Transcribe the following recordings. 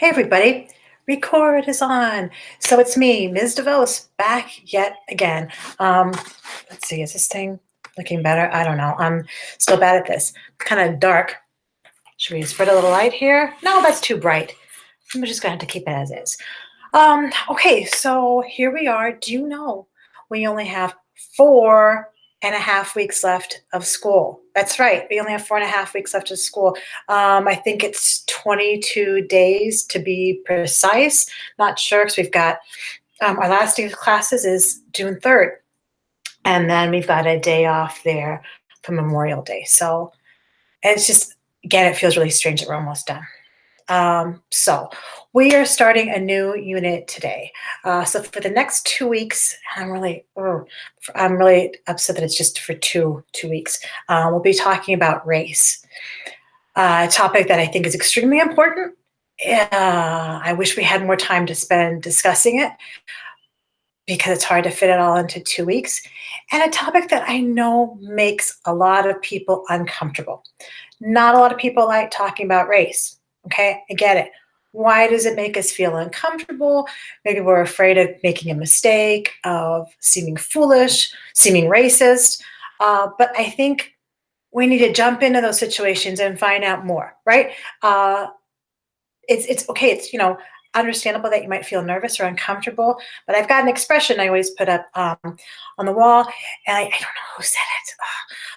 Hey everybody, record is on. So it's me, Ms. DeVos, back yet again. Um, let's see, is this thing looking better? I don't know. I'm still bad at this. Kind of dark. Should we spread a little light here? No, that's too bright. I'm just gonna have to keep it as is. Okay, so here we are. Do you know we only have 4.5 weeks left of school? That's right. We only have 4.5 weeks left of school. I think it's 22 days to be precise. Not sure because we've got our last day of classes is June 3rd, and then we've got a day off there for Memorial Day. So it's just, again, it feels really strange that we're almost done. So we are starting a new unit today. So for the next 2 weeks, I'm really upset that it's just for two weeks. We'll be talking about race, a topic that I think is extremely important. I wish we had more time to spend discussing it because it's hard to fit it all into 2 weeks, and a topic that I know makes a lot of people uncomfortable. Not a lot of people like talking about race. Okay, I get it. Why does it make us feel uncomfortable? Maybe we're afraid of making a mistake, of seeming foolish, seeming racist. But I think we need to jump into those situations and find out more, right? Uh, it's okay. It's understandable that you might feel nervous or uncomfortable. But I've got an expression I always put up on the wall, and I don't know who said it,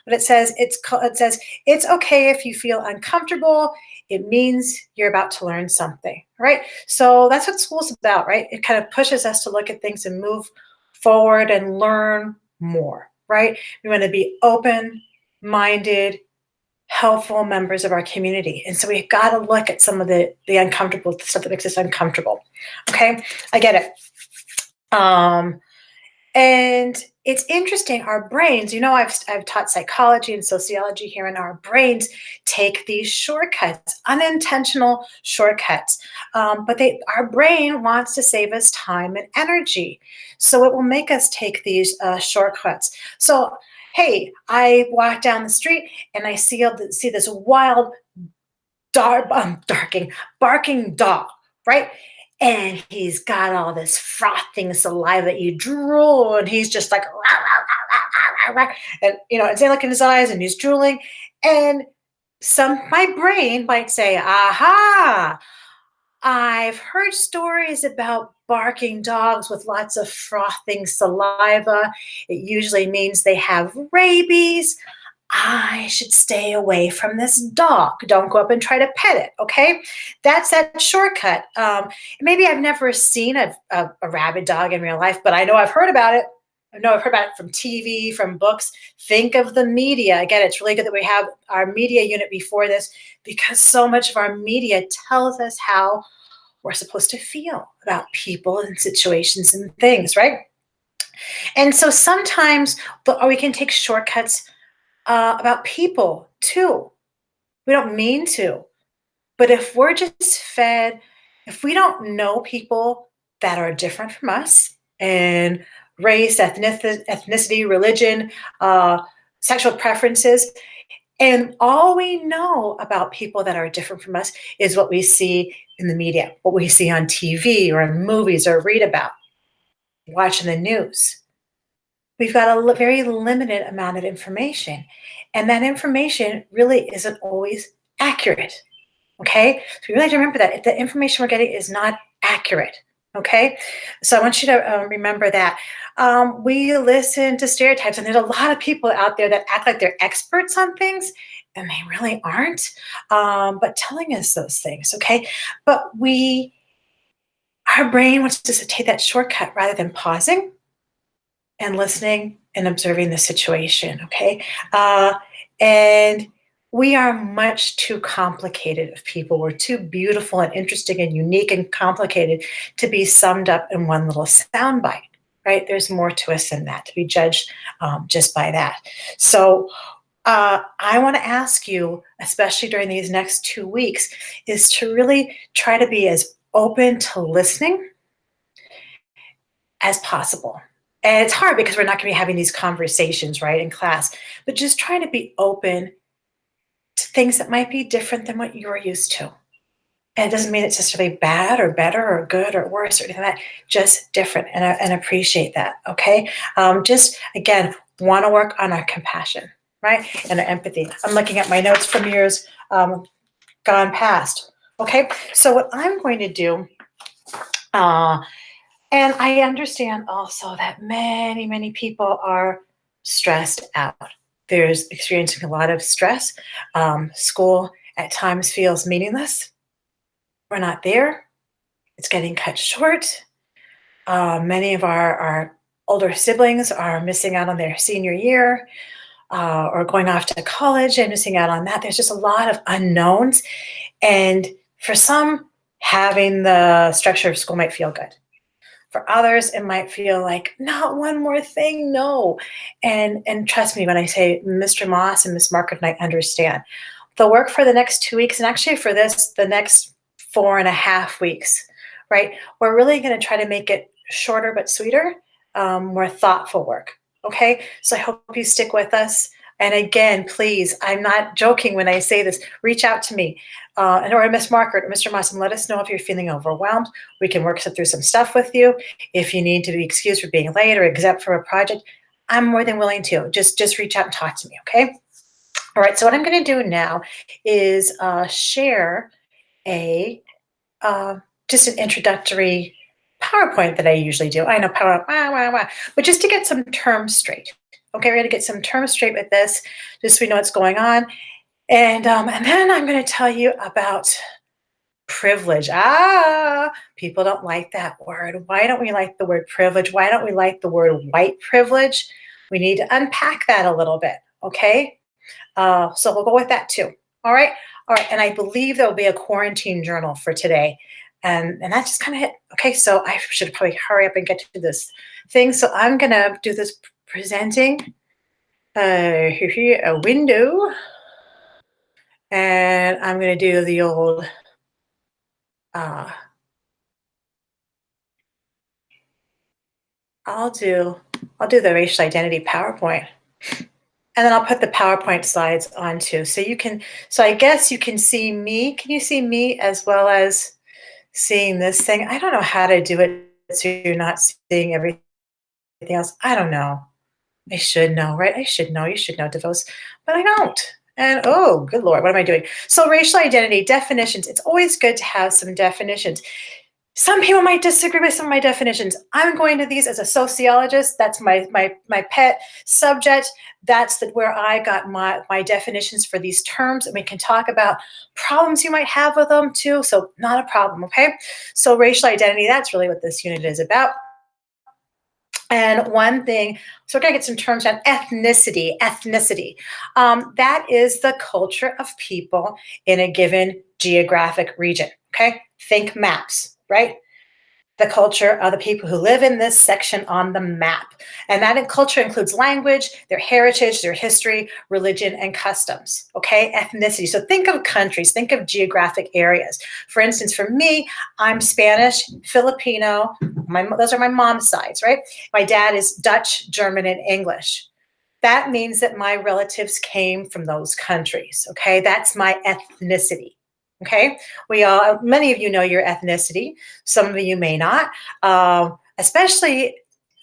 but it says it's okay if you feel uncomfortable. It means you're about to learn something, right? So that's what school's about, right? It kind of pushes us to look at things and move forward and learn more, right? We want to be open minded, helpful members of our community. And so we've got to look at some of the uncomfortable stuff that makes us uncomfortable. Okay, I get it. And it's interesting, our brains, I've taught psychology and sociology here, and our brains take these shortcuts, unintentional shortcuts. But our brain wants to save us time and energy. So it will make us take these shortcuts. So, hey, I walk down the street and I see this wild, barking dog, right? And he's got all this frothing saliva that you drool, and he's just like, rah, rah, rah, rah, rah, rah. And it's a look in his eyes, and he's drooling. And my brain might say, aha, I've heard stories about barking dogs with lots of frothing saliva. It usually means they have rabies. I should stay away from this dog. Don't go up and try to pet it, okay? That's that shortcut. Maybe I've never seen a rabid dog in real life, but I know I've heard about it. I know I've heard about it from TV, from books. Think of the media. Again, it's really good that we have our media unit before this, because so much of our media tells us how we're supposed to feel about people and situations and things, right? And so sometimes we can take shortcuts about people too. We don't mean to, but if we're just fed, if we don't know people that are different from us in race, ethnicity, religion, sexual preferences, and all we know about people that are different from us is what we see in the media, what we see on TV or in movies or read about, watching the news. We've got a very limited amount of information, and that information really isn't always accurate. Okay, so we really have to remember that the information we're getting is not accurate. Okay, so I want you to remember that. We listen to stereotypes, and there's a lot of people out there that act like they're experts on things, and they really aren't, but telling us those things. Okay, but our brain wants us to take that shortcut rather than pausing and listening and observing the situation. Okay, and we are much too complicated of people. We're too beautiful and interesting and unique and complicated to be summed up in one little soundbite, right? There's more to us than that, to be judged just by that. So I want to ask you, especially during these next 2 weeks, is to really try to be as open to listening as possible. And it's hard because we're not going to be having these conversations, right, in class, but just trying to be open to things that might be different than what you're used to. And it doesn't mean it's necessarily bad or better or good or worse or anything like that, just different, and appreciate that, okay? Just, again, want to work on our compassion, right? And our empathy. I'm looking at my notes from years gone past, okay? So what I'm going to do, uh, and I understand also that many, many people are stressed out. There's experiencing a lot of stress. School at times feels meaningless. We're not there. It's getting cut short. Many of our older siblings are missing out on their senior year or going off to college and missing out on that. There's just a lot of unknowns. And for some, having the structure of school might feel good. For others, it might feel like, not one more thing, no. And trust me when I say Mr. Moss and Miss Market and I understand. The work for the next 2 weeks, and actually for this, the next 4.5 weeks, right? We're really going to try to make it shorter but sweeter, more thoughtful work. Okay, so I hope you stick with us. And again, please, I'm not joking when I say this. Reach out to me, or Miss Margaret or Mr. Moss, and let us know if you're feeling overwhelmed. We can work through some stuff with you. If you need to be excused for being late or exempt from a project, I'm more than willing to. Just reach out and talk to me. Okay. All right. So what I'm going to do now is share a just an introductory PowerPoint that I usually do. I know PowerPoint, but just to get some terms straight. Okay, we're going to get some terms straight with this, just so we know what's going on. And then I'm going to tell you about privilege. People don't like that word. Why don't we like the word privilege? Why don't we like the word white privilege? We need to unpack that a little bit, okay? So we'll go with that too. All right. All right. And I believe there'll be a quarantine journal for today. And that just kind of hit. Okay. So I should probably hurry up and get to this thing. So I'm going to do this presenting a window. And I'm going to do the old I'll do the racial identity PowerPoint. And then I'll put the PowerPoint slides on too. So I guess you can see me. Can you see me as well as seeing this thing? I don't know how to do it so you're not seeing everything else. I don't know. I should know, right? I should know. You should know, DeVos, but I don't. And oh, good Lord, what am I doing? So racial identity definitions. It's always good to have some definitions. Some people might disagree with some of my definitions. I'm going to these as a sociologist. That's my pet subject. That's where I got my definitions for these terms. And we can talk about problems you might have with them too. So not a problem, okay? So racial identity, that's really what this unit is about. And one thing, so we're going to get some terms on ethnicity. That is the culture of people in a given geographic region, okay? Think maps, right? The culture of the people who live in this section on the map. And that culture includes language, their heritage, their history, religion, and customs, okay? Ethnicity. So think of countries, think of geographic areas. For instance, for me, I'm Spanish, Filipino, those are my mom's sides, right? My dad is Dutch, German, and English. That means that my relatives came from those countries, okay? That's my ethnicity. Okay, many of you know your ethnicity. Some of you may not. Especially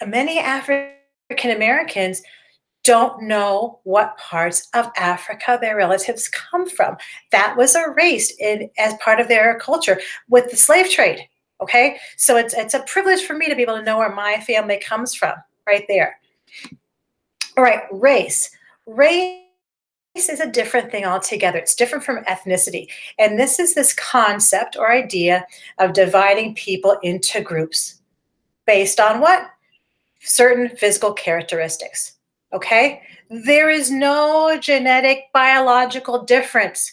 many African Americans don't know what parts of Africa their relatives come from. That was erased as part of their culture with the slave trade. Okay, so it's a privilege for me to be able to know where my family comes from, right there. All right, race. Race is a different thing altogether. It's different from ethnicity. And this is this concept or idea of dividing people into groups based on what? Certain physical characteristics. Okay? There is no genetic biological difference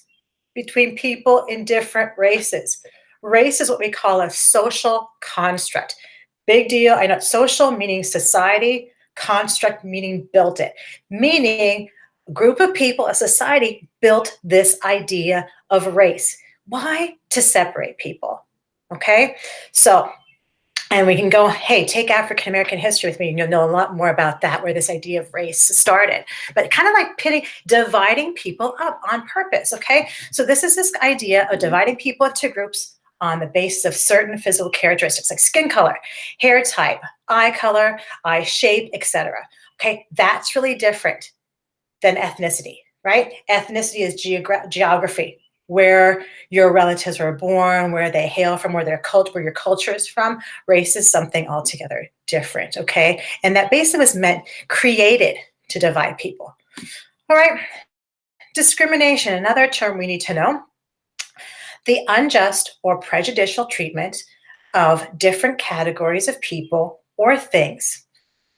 between people in different races. Race is what we call a social construct. Big deal. I know social meaning society, construct meaning built it, meaning a group of people, a society built this idea of race. Why? To separate people. Okay? So And we can go, hey, take African American history with me, and you'll know a lot more about that, where this idea of race started. But kind of like dividing people up on purpose, okay? So this idea of dividing people into groups on the basis of certain physical characteristics like skin color, hair type, eye color, eye shape, etc. Okay, that's really different than ethnicity, right? Ethnicity is geography, where your relatives were born, where they hail from, where your culture is from. Race is something altogether different, okay? And that basically was created to divide people. All right, discrimination, another term we need to know. The unjust or prejudicial treatment of different categories of people or things,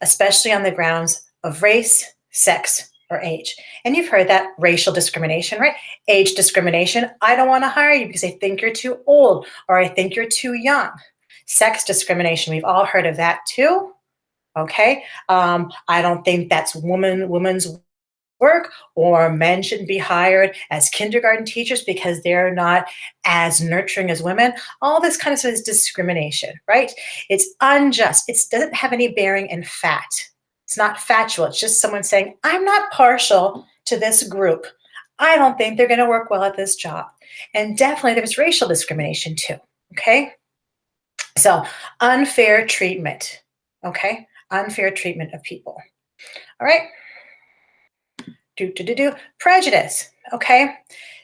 especially on the grounds of race, sex, or age. And you've heard that racial discrimination, right? Age discrimination. I don't want to hire you because I think you're too old or I think you're too young. Sex discrimination. We've all heard of that too. Okay. I don't think that's women's work, or men shouldn't be hired as kindergarten teachers because they're not as nurturing as women. All this kind of stuff is discrimination, right? It's unjust. It doesn't have any bearing in fact. It's not factual. It's just someone saying, I'm not partial to this group. I don't think they're going to work well at this job. And definitely there's racial discrimination too. Okay. So unfair treatment. Okay. Unfair treatment of people. All right. Prejudice. Okay.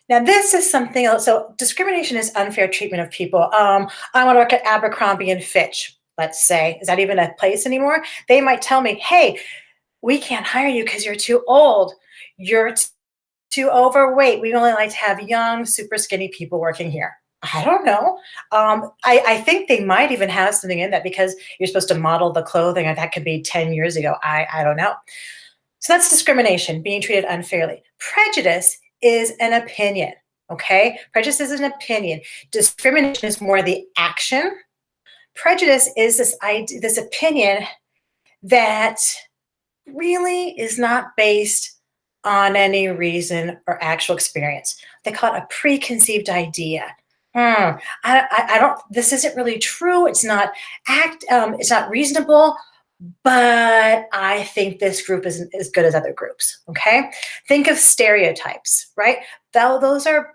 Now, this is something else. So, discrimination is unfair treatment of people. I want to work at Abercrombie and Fitch, let's say. Is that even a place anymore? They might tell me, hey, we can't hire you because you're too old. You're too overweight. We only like to have young, super skinny people working here. I don't know. I think they might even have something in that because you're supposed to model the clothing, and that could be 10 years ago. I don't know. So that's discrimination, being treated unfairly. Prejudice is an opinion, okay? Prejudice is an opinion. Discrimination is more the action. Prejudice is this opinion that really is not based on any reason or actual experience. They call it a preconceived idea. I don't. This isn't really true. It's not it's not reasonable. But I think this group isn't as good as other groups. Okay, think of stereotypes, right? Those are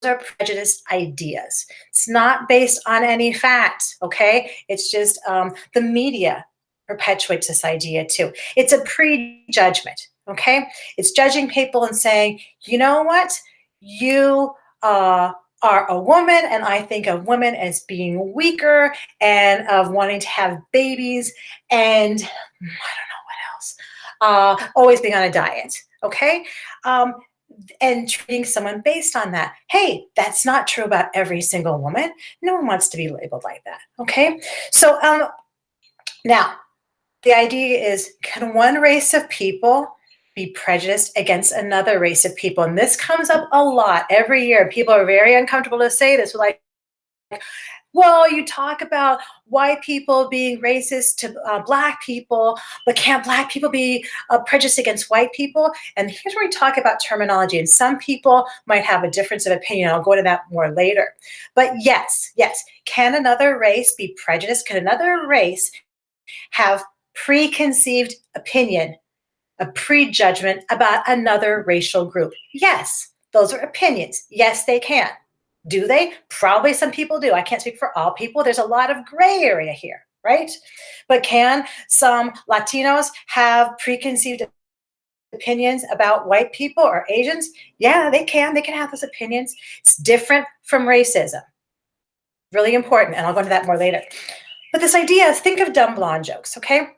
prejudiced ideas. It's not based on any facts. Okay, it's just the media perpetuates this idea too. It's a prejudgment. Okay, it's judging people and saying, you know what, you are a woman, and I think of women as being weaker and of wanting to have babies, and I don't know what else. Always being on a diet, okay? And treating someone based on that. Hey, that's not true about every single woman. No one wants to be labeled like that, okay? So now, the idea is, can one race of people be prejudiced against another race of people? And this comes up a lot every year. People are very uncomfortable to say this. Like, well, you talk about white people being racist to black people, but can't black people be prejudiced against white people? And here's where we talk about terminology. And some people might have a difference of opinion. I'll go into that more later. But yes, can another race be prejudiced? Can another race have preconceived opinion, a prejudgment about another racial group? Yes, those are opinions. Yes, they can. Do they? Probably some people do. I can't speak for all people. There's a lot of gray area here, right? But can some Latinos have preconceived opinions about white people or Asians? Yeah, they can. They can have those opinions. It's different from racism. Really important, and I'll go into that more later. But this idea, think of dumb blonde jokes, okay?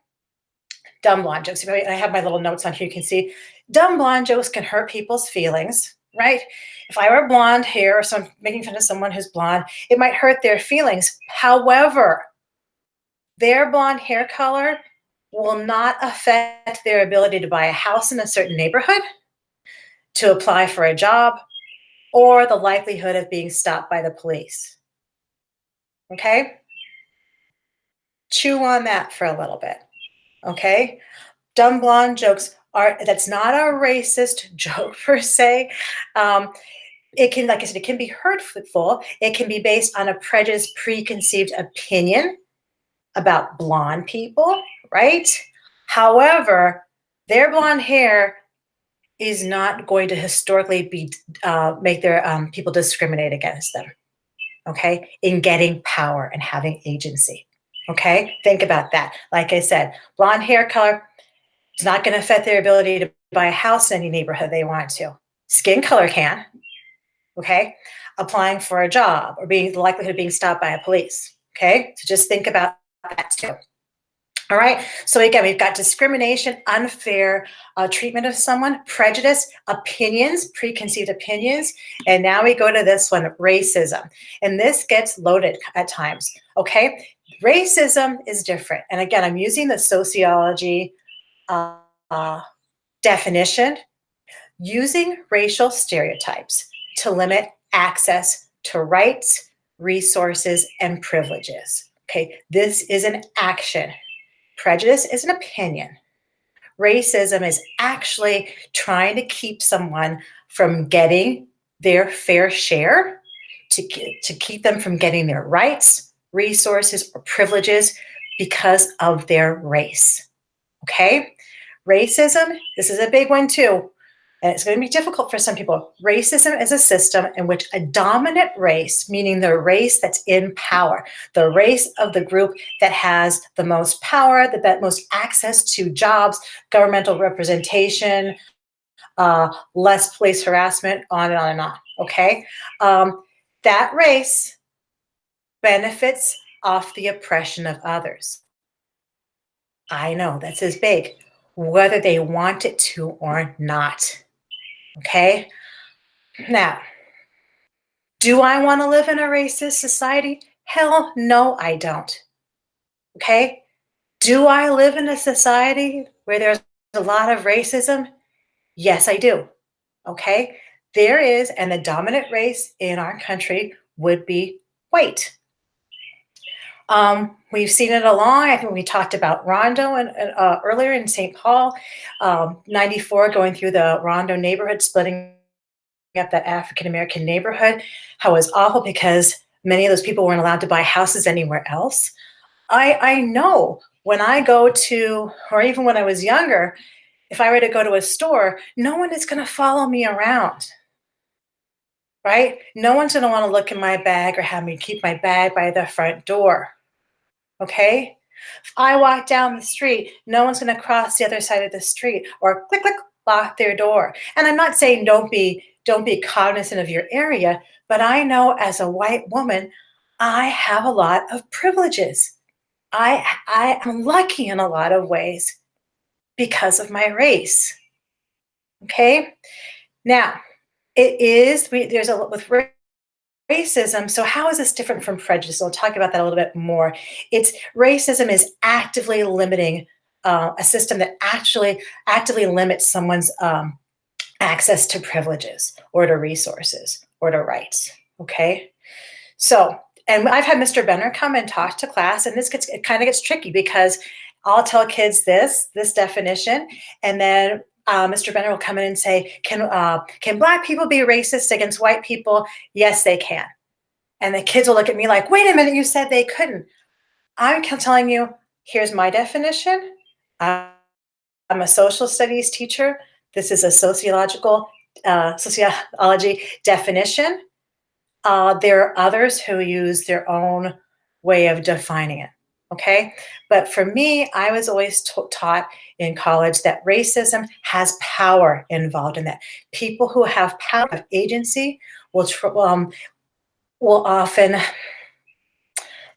Dumb blonde jokes. I have my little notes on here. You can see dumb blonde jokes can hurt people's feelings, right? If I were blonde hair, or so I'm making fun of someone who's blonde, it might hurt their feelings. However, their blonde hair color will not affect their ability to buy a house in a certain neighborhood, to apply for a job, or the likelihood of being stopped by the police. Okay? Chew on that for a little bit. Okay? Dumb blonde jokes that's not a racist joke per se. It can, like I said, it can be hurtful. It can be based on a prejudiced, preconceived opinion. about blonde people, right? However, their blonde hair is not going to historically be make their people discriminate against them, okay, in getting power and having agency. Okay, think about that. Like I said, blonde hair color is not going to affect their ability to buy a house in any neighborhood they want to. Skin color can, okay? Applying for a job or being the likelihood of being stopped by a police, okay? So just think about that too. All right, so again, we've got discrimination, unfair treatment of someone, prejudice, opinions, preconceived opinions, and now we go to this one, racism. And this gets loaded at times, okay? Racism is different. And again, I'm using the sociology uh, definition, using racial stereotypes to limit access to rights, resources, and privileges. Okay, this is an action. Prejudice is an opinion. Racism is actually trying to keep someone from getting their fair share, to keep them from getting their rights, resources, or privileges because of their race. Okay? Racism, this is a big one too, and it's going to be difficult for some people. Racism is a system in which a dominant race, meaning the race that's in power, the race of the group that has the most power, the most access to jobs, governmental representation, less police harassment, on and on and on. Okay? That race benefits off the oppression of others. I know, that's as big, whether they want it to or not. Okay? Now, do I want to live in a racist society? Hell no, I don't. Okay? Do I live in a society where there's a lot of racism? Yes, I do. Okay? There is, and the dominant race in our country would be white. We've seen it along. I think we talked about Rondo earlier in St. Paul, 94 going through the Rondo neighborhood, splitting up that African-American neighborhood, how it was awful because many of those people weren't allowed to buy houses anywhere else. I know when I go to, or even when I was younger, if I were to go to a store, no one is going to follow me around, right? No one's going to want to look in my bag or have me keep my bag by the front door, okay? If I walk down the street, no one's going to cross the other side of the street or click, click, lock their door. And I'm not saying don't be cognizant of your area, but I know as a white woman, I have a lot of privileges. I am lucky in a lot of ways because of my race. Okay? Now, there's a with racism. So how is this different from prejudice? I'll talk about that a little bit more. Racism is actively limiting a system that actually actively limits someone's access to privileges or to resources or to rights. Okay, so and I've had Mr. Benner come and talk to class, and it kind of gets tricky because I'll tell kids this definition, and then Mr. Benner will come in and say, can Black people be racist against white people? Yes, they can. And the kids will look at me like, wait a minute, you said they couldn't. I'm telling you, here's my definition. I'm a social studies teacher. This is a sociology definition. There are others who use their own way of defining it. Okay, but for me, I was always taught in college that racism has power involved in that. People who have power, have agency, will often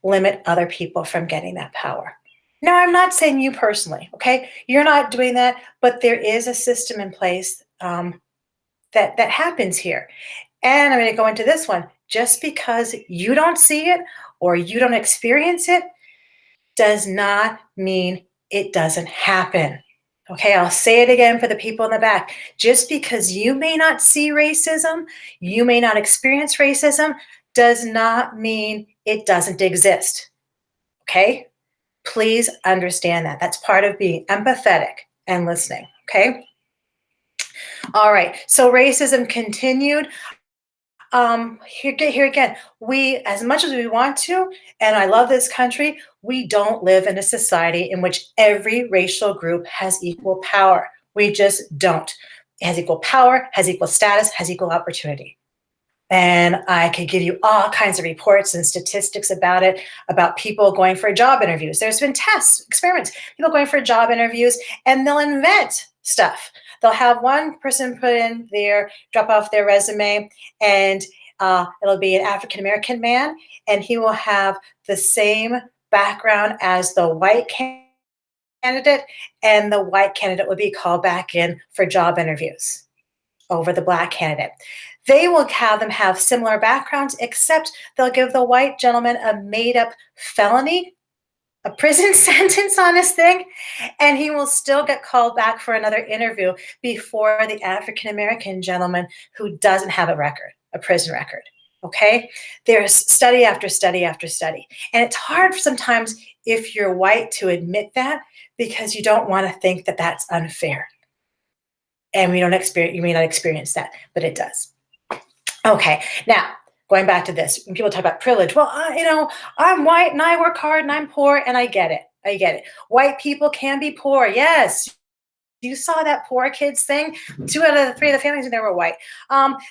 limit other people from getting that power. Now, I'm not saying you personally, okay? You're not doing that, but there is a system in place that happens here. And I'm going to go into this one. Just because you don't see it or you don't experience it does not mean it doesn't happen. Okay, I'll say it again for the people in the back. Just because you may not see racism, you may not experience racism, does not mean it doesn't exist. Okay? Please understand that. That's part of being empathetic and listening. Okay? All right, so racism continued. Here again, we, as much as we want to, and I love this country, we don't live in a society in which every racial group has equal power. We just don't. It has equal power, has equal status, has equal opportunity. And I could give you all kinds of reports and statistics about it, about people going for job interviews. There's been tests, experiments, people going for job interviews, and they'll invent stuff. They'll have one person put in their, drop off their resume, and it'll be an African American man, and he will have the same background as the white candidate, and the white candidate will be called back in for job interviews over the black candidate. They will have them have similar backgrounds, except they'll give the white gentleman a made up felony, a prison sentence on his thing, and he will still get called back for another interview before the African American gentleman who doesn't have a record, a prison record. Okay? There's study after study after study. And it's hard sometimes if you're white to admit that because you don't want to think that that's unfair. And we don't experience, you may not experience that, but it does. Okay, now going back to this, when people talk about privilege, well, I'm white and I work hard and I'm poor, and I get it. I get it. White people can be poor. Yes. You saw that poor kids thing. 2 out of the 3 of the families in there were white.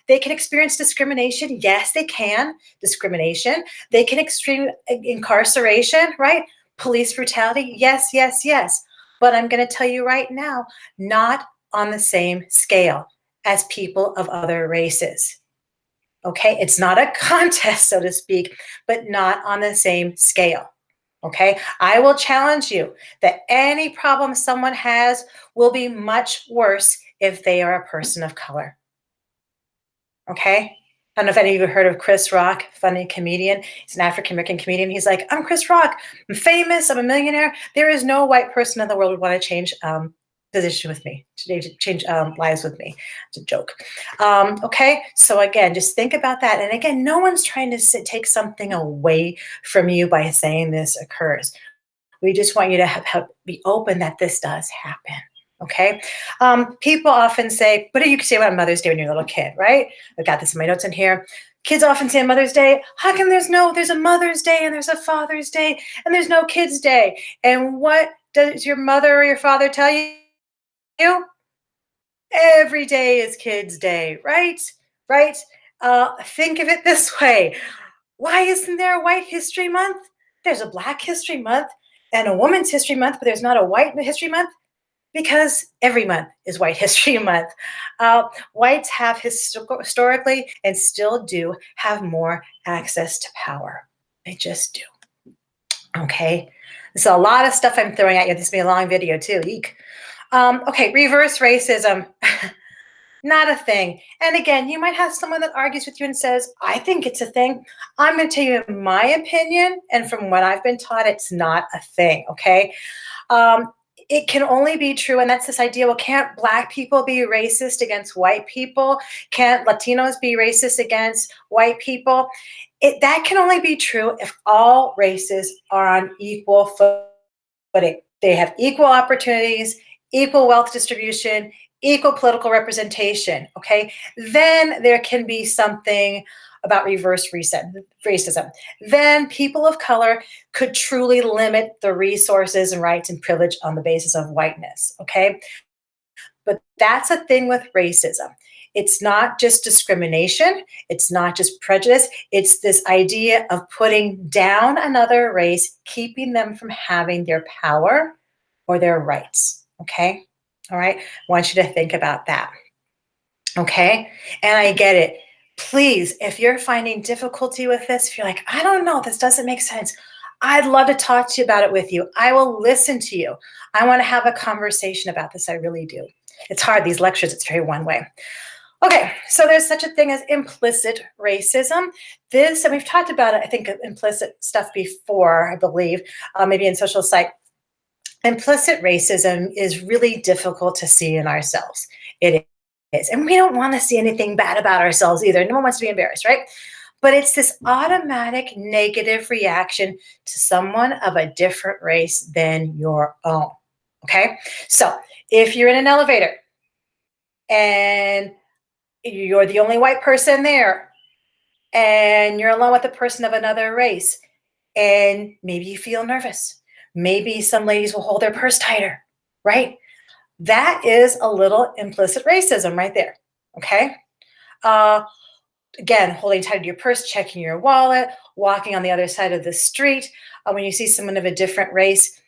They can experience discrimination. Yes, they can. Discrimination. They can experience incarceration, right? Police brutality. Yes, yes, yes. But I'm going to tell you right now, not on the same scale as people of other races. Okay, it's not a contest, so to speak, but not on the same scale. Okay, I will challenge you that any problem someone has will be much worse if they are a person of color. Okay, I don't know if any of you have heard of Chris Rock, funny comedian. He's an African American comedian. He's like, I'm Chris Rock. I'm famous. I'm a millionaire. There is no white person in the world who would want to change position with me, change lives with me. It's a joke. Okay, so again, just think about that. And again, no one's trying to take something away from you by saying this occurs. We just want you to be open that this does happen. Okay, people often say, what do you say about Mother's Day when you're a little kid, right? I've got this in my notes in here. Kids often say on Mother's Day, how come there's a Mother's Day and there's a Father's Day and there's no Kids Day? And what does your mother or your father tell you? Every day is Kids Day, right? Right? Think of it this way. Why isn't there a White History Month? There's a Black History Month and a Women's History Month, but there's not a White History Month because every month is White History Month. Whites have historically and still do have more access to power. They just do. Okay? So a lot of stuff I'm throwing at you. This will be a long video too. Eek. Okay, reverse racism. Not a thing. And again, you might have someone that argues with you and says, I think it's a thing. I'm going to tell you my opinion, and from what I've been taught, it's not a thing, okay? It can only be true, and that's this idea, well, can't Black people be racist against white people? Can't Latinos be racist against white people? That can only be true if all races are on equal footing. They have equal opportunities, equal wealth distribution, equal political representation, okay? Then there can be something about reverse racism. Then people of color could truly limit the resources and rights and privilege on the basis of whiteness, okay? But that's a thing with racism. It's not just discrimination. It's not just prejudice. It's this idea of putting down another race, keeping them from having their power or their rights, okay? All right, I want you to think about that. Okay, and I get it. Please, if you're finding difficulty with this, if you're like, I don't know, this doesn't make sense, I'd love to talk to you about it with you. I will listen to you. I want to have a conversation about this. I really do. It's hard, these lectures, it's very one way. Okay, so there's such a thing as implicit racism. This, and we've talked about it, I think, implicit stuff before, I believe, maybe in social psych. Implicit racism is really difficult to see in ourselves. It is. And we don't want to see anything bad about ourselves either. No one wants to be embarrassed, right? But it's this automatic negative reaction to someone of a different race than your own. Okay? So if you're in an elevator and you're the only white person there, and you're alone with a person of another race, and maybe you feel nervous. Maybe some ladies will hold their purse tighter, right? That is a little implicit racism right there. Okay. Uh, Again, holding tight to your purse, checking your wallet, walking on the other side of the street. When you see someone of a different race,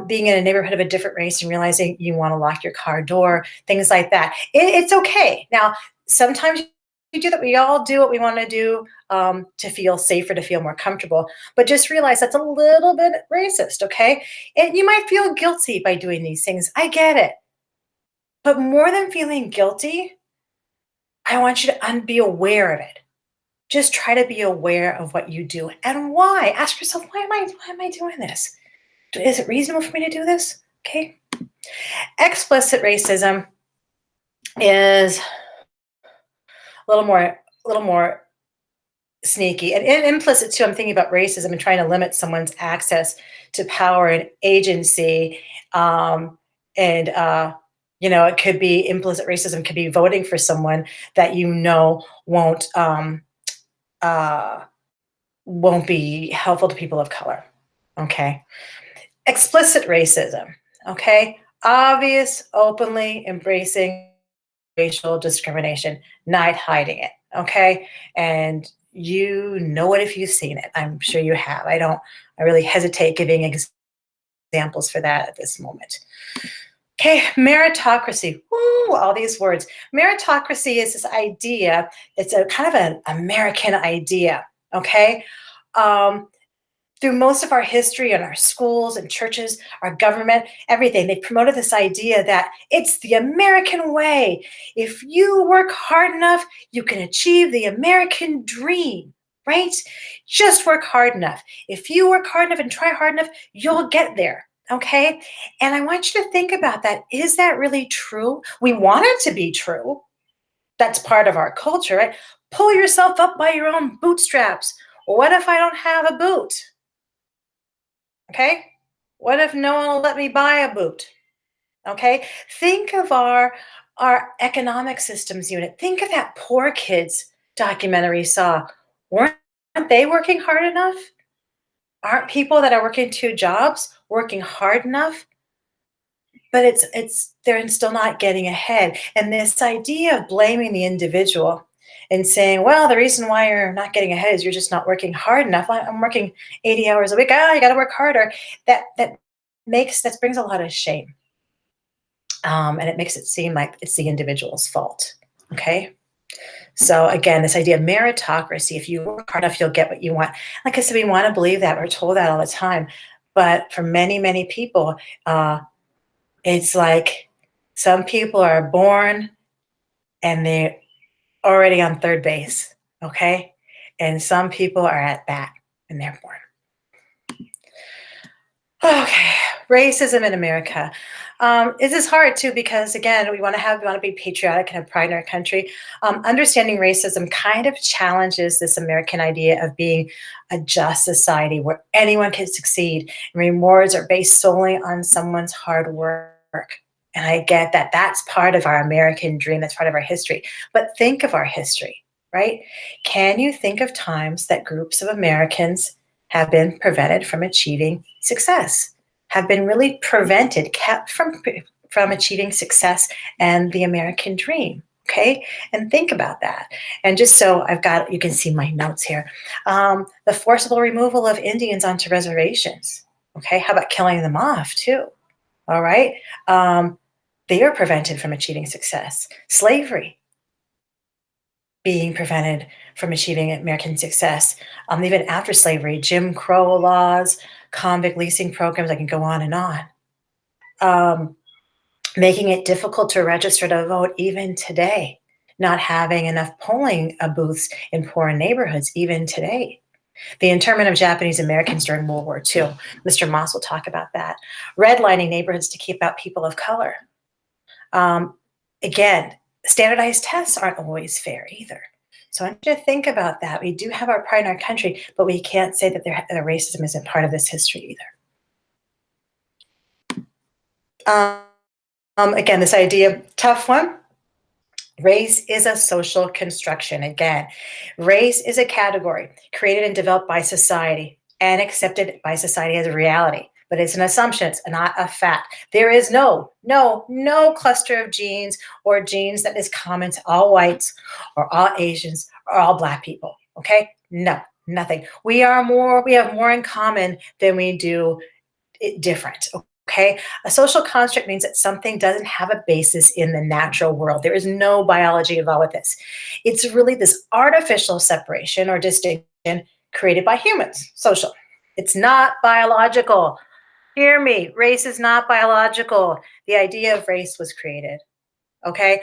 being in a neighborhood of a different race and realizing you want to lock your car door, things like that. It's okay. Now, sometimes we do that. We all do what we want to do to feel safer, to feel more comfortable. But just realize that's a little bit racist, okay? And you might feel guilty by doing these things. I get it. But more than feeling guilty, I want you to be aware of it. Just try to be aware of what you do and why. Ask yourself, why am I doing this? Is it reasonable for me to do this? Okay. Explicit racism is a little more sneaky and implicit too. I'm thinking about racism and trying to limit someone's access to power and agency. And it could be implicit racism, could be voting for someone that uh, won't be helpful to people of color. Okay. Explicit racism. Okay. Obvious, openly embracing racial discrimination, not hiding it. Okay. And you know it if you've seen it. I'm sure you have. I really hesitate giving examples for that at this moment. Okay, meritocracy. Woo, all these words. Meritocracy is this idea, it's a kind of an American idea, okay? Um, through most of our history in our schools and churches, our government, everything, they promoted this idea that it's the American way. If you work hard enough, you can achieve the American dream, right? Just work hard enough. If you work hard enough and try hard enough, you'll get there. Okay. And I want you to think about that. Is that really true? We want it to be true. That's part of our culture, right? Pull yourself up by your own bootstraps. What if I don't have a boot? Okay. What if no one will let me buy a boot? Okay. Think of our economic systems unit. Think of that poor kids documentary you saw. Weren't they working hard enough? Aren't people that are working two jobs working hard enough? But they're still not getting ahead. And this idea of blaming the individual and saying, well, the reason why you're not getting ahead is you're just not working hard enough. I'm working 80 hours a week. You got to work harder. That brings a lot of shame. And it makes it seem like it's the individual's fault. Okay. So again, this idea of meritocracy, if you work hard enough, you'll get what you want. Like I said, we want to believe that. We're told that all the time. But for many, many people, it's like some people are born and they're already on third base, okay? And some people are at bat and they're born. Okay, racism in America. This is hard too because again, we want to be patriotic and have pride in our country. Understanding racism kind of challenges this American idea of being a just society where anyone can succeed and rewards are based solely on someone's hard work. And I get that that's part of our American dream, that's part of our history. But think of our history, right? Can you think of times that groups of Americans have been prevented from achieving success, have been really prevented, kept from achieving success and the American dream? Okay, and think about that. And just so you can see my notes here. The forcible removal of Indians onto reservations. Okay, how about killing them off too? All right. They are prevented from achieving success. Slavery being prevented from achieving American success. Even after slavery, Jim Crow laws, convict leasing programs, I can go on and on. Making it difficult to register to vote even today. Not having enough polling booths in poor neighborhoods even today. The internment of Japanese Americans during World War II. Mr. Moss will talk about that. Redlining neighborhoods to keep out people of color. Again, standardized tests aren't always fair either. So I want you to think about that. We do have our pride in our country, but we can't say that the racism isn't part of this history either. Again, this idea, tough one. Race is a social construction. Again, race is a category created and developed by society and accepted by society as a reality. But it's an assumption, it's not a fact. There is no cluster of genes or genes that is common to all whites or all Asians or all Black people. Okay? No, nothing. We have more in common than we do different. Okay. A social construct means that something doesn't have a basis in the natural world. There is no biology involved with this. It's really this artificial separation or distinction created by humans, social. It's not biological. Hear me, race is not biological. The idea of race was created. Okay.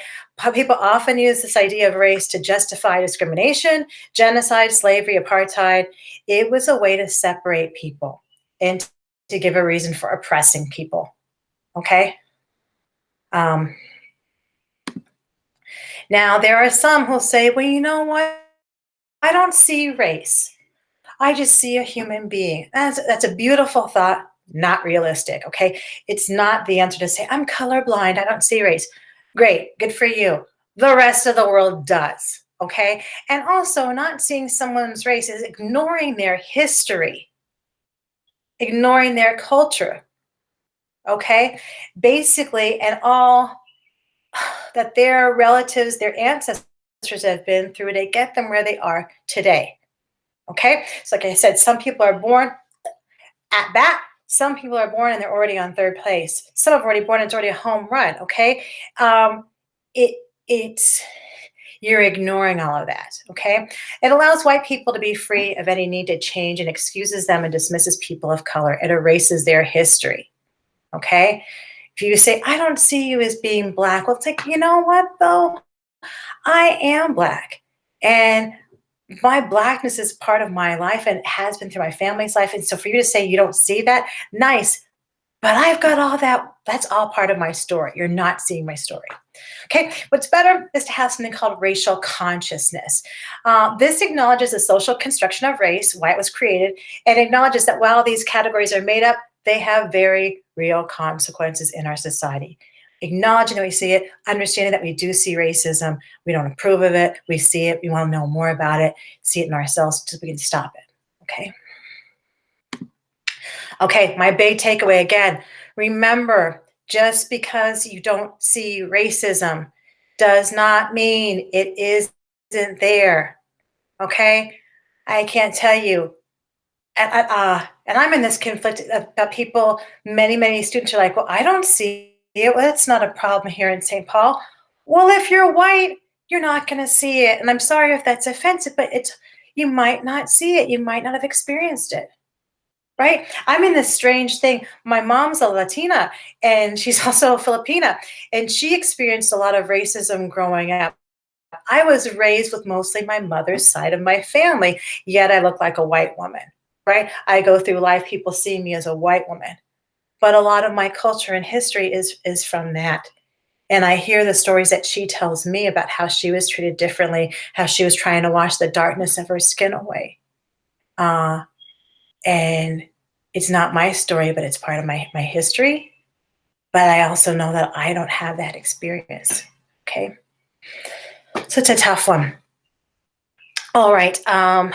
People often use this idea of race to justify discrimination, genocide, slavery, apartheid. It was a way to separate people and to give a reason for oppressing people. Okay. Um, Now, there are some who'll say, well, you know what? I don't see race. I just see a human being. That's a beautiful thought, not realistic. Okay. It's not the answer to say, I'm colorblind. I don't see race. Great. Good for you. The rest of the world does. Okay. And also, not seeing someone's race is ignoring their history, ignoring their culture. Okay. Basically, and all that their relatives, their ancestors have been through to get them where they are today. Okay. So, like I said, some people are born at bat. Some people are born and they're already on third place. Some have already born and it's already a home run. Okay. Um, it it's You're ignoring all of that. Okay. It allows white people to be free of any need to change and excuses them and dismisses people of color. It erases their history. Okay. If you say, I don't see you as being Black, well, it's like, you know what, though? I am Black. And my Blackness is part of my life and has been through my family's life. And so for you to say you don't see that, nice. But I've got all that. That's all part of my story. You're not seeing my story. Okay, what's better is to have something called racial consciousness. This acknowledges the social construction of race, why it was created, and acknowledges that while these categories are made up, they have very real consequences in our society. Acknowledging that we see it, understanding that we do see racism, we don't approve of it, we see it, we want to know more about it, see it in ourselves so we can stop it. Okay. Okay, my big takeaway again, remember, just because you don't see racism does not mean it isn't there. Okay? I can't tell you. And I'm in this conflict that people, many students are like, well, I don't see it. Well, that's not a problem here in St. Paul. Well, if you're white, you're not going to see it. And I'm sorry if that's offensive, but you might not see it. You might not have experienced it. Right? I'm in this strange thing. My mom's a Latina and she's also a Filipina, and she experienced a lot of racism growing up. I was raised with mostly my mother's side of my family, yet I look like a white woman, right? I go through life, people see me as a white woman. But a lot of my culture and history is from that. And I hear the stories that she tells me about how she was treated differently, how she was trying to wash the darkness of her skin away. And it's not my story, but it's part of my history. But I also know that I don't have that experience. Okay. So it's a tough one. All right. I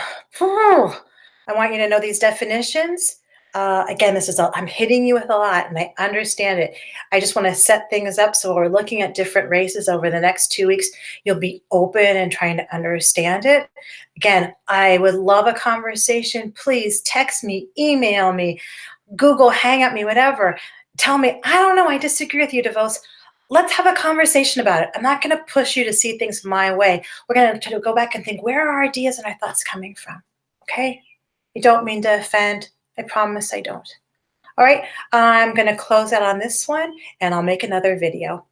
want you to know these definitions. Again, I'm hitting you with a lot and I understand it. I just want to set things up so we're looking at different races over the next 2 weeks. You'll be open and trying to understand it. Again, I would love a conversation. Please text me, email me, Google, hang at me, whatever. Tell me, I don't know, I disagree with you, DeVos. Let's have a conversation about it. I'm not going to push you to see things my way. We're going to try to go back and think, where are our ideas and our thoughts coming from? Okay? I don't mean to offend. I promise I don't. All right, I'm going to close out on this one and I'll make another video.